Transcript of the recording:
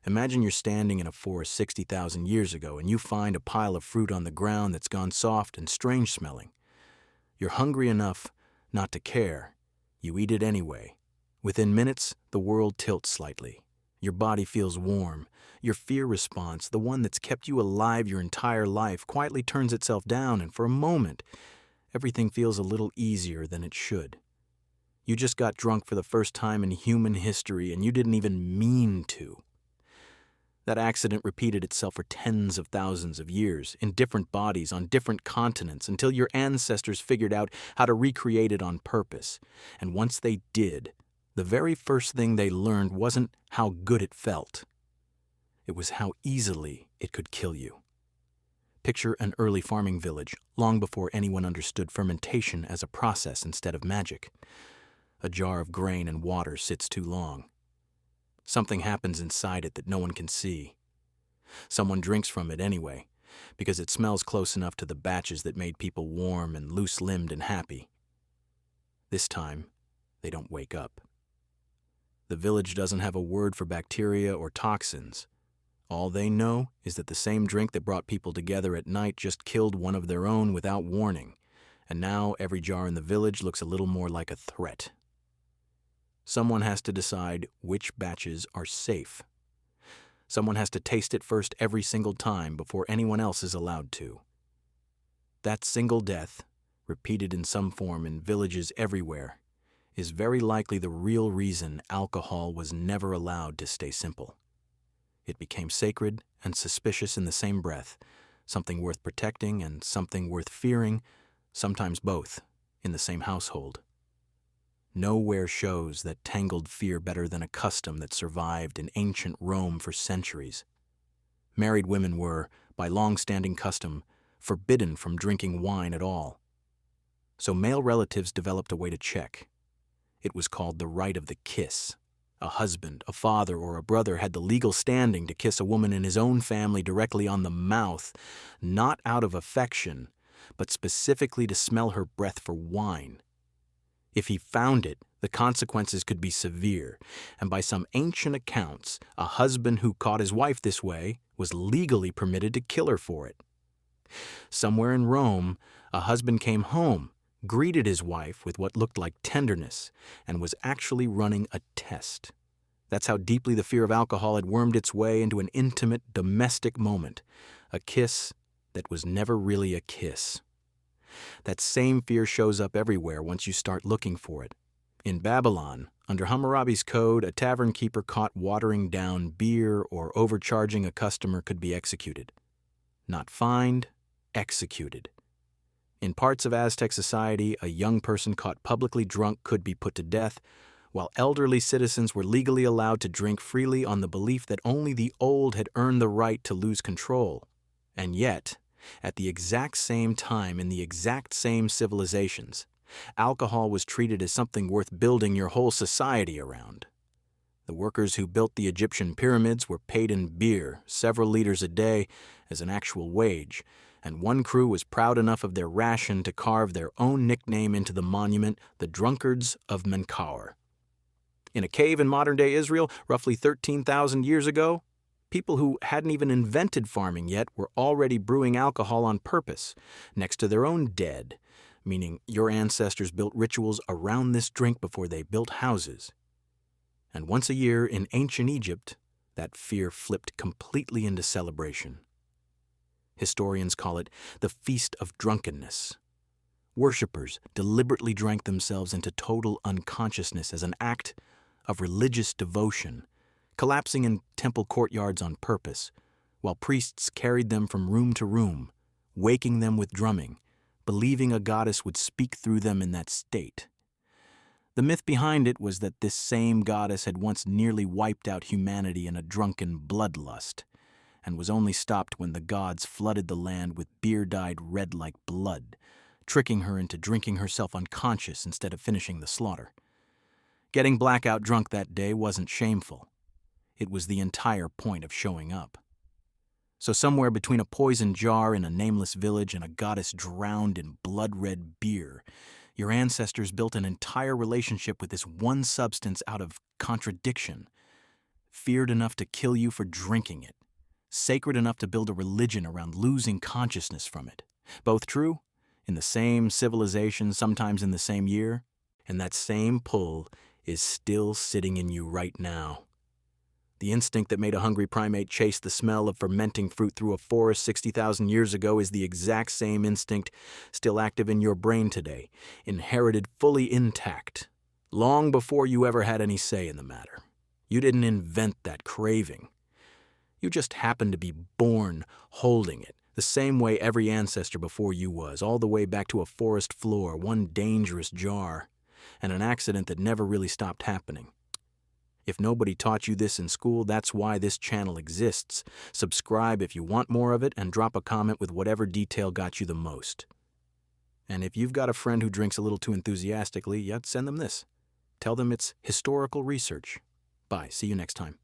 Imagine you're standing in a forest 60,000 years ago and you find a pile of fruit on the ground that's gone soft and strange smelling. You're hungry enough not to care. You eat it anyway. Within minutes, the world tilts slightly. Your body feels warm. Your fear response, the one that's kept you alive your entire life, quietly turns itself down, and for a moment, everything feels a little easier than it should. You just got drunk for the first time in human history, and you didn't even mean to. That accident repeated itself for tens of thousands of years, in different bodies, on different continents, until your ancestors figured out how to recreate it on purpose. And once they did, the very first thing they learned wasn't how good it felt. It was how easily it could kill you. Picture an early farming village, long before anyone understood fermentation as a process instead of magic. A jar of grain and water sits too long. Something happens inside it that no one can see. Someone drinks from it anyway, because it smells close enough to the batches that made people warm and loose-limbed and happy. This time, they don't wake up. The village doesn't have a word for bacteria or toxins. All they know is that the same drink that brought people together at night just killed one of their own without warning, and now every jar in the village looks a little more like a threat. Someone has to decide which batches are safe. Someone has to taste it first every single time before anyone else is allowed to. That single death, repeated in some form in villages everywhere, is very likely the real reason alcohol was never allowed to stay simple. It became sacred and suspicious in the same breath, something worth protecting and something worth fearing, sometimes both, in the same household. Nowhere shows that tangled fear better than a custom that survived in ancient Rome for centuries. Married women were, by long-standing custom, forbidden from drinking wine at all. So male relatives developed a way to check. It was called the right of the kiss. A husband, a father, or a brother had the legal standing to kiss a woman in his own family directly on the mouth, not out of affection, but specifically to smell her breath for wine. If he found it, the consequences could be severe, and by some ancient accounts, a husband who caught his wife this way was legally permitted to kill her for it. Somewhere in Rome, a husband came home, greeted his wife with what looked like tenderness, and was actually running a test. That's how deeply the fear of alcohol had wormed its way into an intimate, domestic moment, a kiss that was never really a kiss. That same fear shows up everywhere once you start looking for it. In Babylon, under Hammurabi's code, a tavern keeper caught watering down beer or overcharging a customer could be executed. Not fined, executed. In parts of Aztec society, a young person caught publicly drunk could be put to death, while elderly citizens were legally allowed to drink freely on the belief that only the old had earned the right to lose control. And yet, at the exact same time in the exact same civilizations, alcohol was treated as something worth building your whole society around. The workers who built the Egyptian pyramids were paid in beer, several liters a day, as an actual wage, and one crew was proud enough of their ration to carve their own nickname into the monument, the Drunkards of Menkaure. In a cave in modern-day Israel, roughly 13,000 years ago, people who hadn't even invented farming yet were already brewing alcohol on purpose, next to their own dead, meaning your ancestors built rituals around this drink before they built houses. And once a year in ancient Egypt, that fear flipped completely into celebration. Historians call it the Feast of Drunkenness. Worshippers deliberately drank themselves into total unconsciousness as an act of religious devotion, collapsing in temple courtyards on purpose, while priests carried them from room to room, waking them with drumming, believing a goddess would speak through them in that state. The myth behind it was that this same goddess had once nearly wiped out humanity in a drunken bloodlust, and was only stopped when the gods flooded the land with beer dyed red like blood, tricking her into drinking herself unconscious instead of finishing the slaughter. Getting blackout drunk that day wasn't shameful. It was the entire point of showing up. So somewhere between a poison jar in a nameless village and a goddess drowned in blood-red beer, your ancestors built an entire relationship with this one substance out of contradiction. feared enough to kill you for drinking it, sacred enough to build a religion around losing consciousness from it. Both true, in the same civilization, sometimes in the same year, and that same pull is still sitting in you right now. The instinct that made a hungry primate chase the smell of fermenting fruit through a forest 60,000 years ago is the exact same instinct still active in your brain today, inherited fully intact, long before you ever had any say in the matter. You didn't invent that craving. You just happened to be born holding it, the same way every ancestor before you was, all the way back to a forest floor, one dangerous jar, and an accident that never really stopped happening. If nobody taught you this in school, that's why this channel exists. Subscribe if you want more of it, and drop a comment with whatever detail got you the most. And if you've got a friend who drinks a little too enthusiastically, send them this. Tell them it's historical research. Bye. See you next time.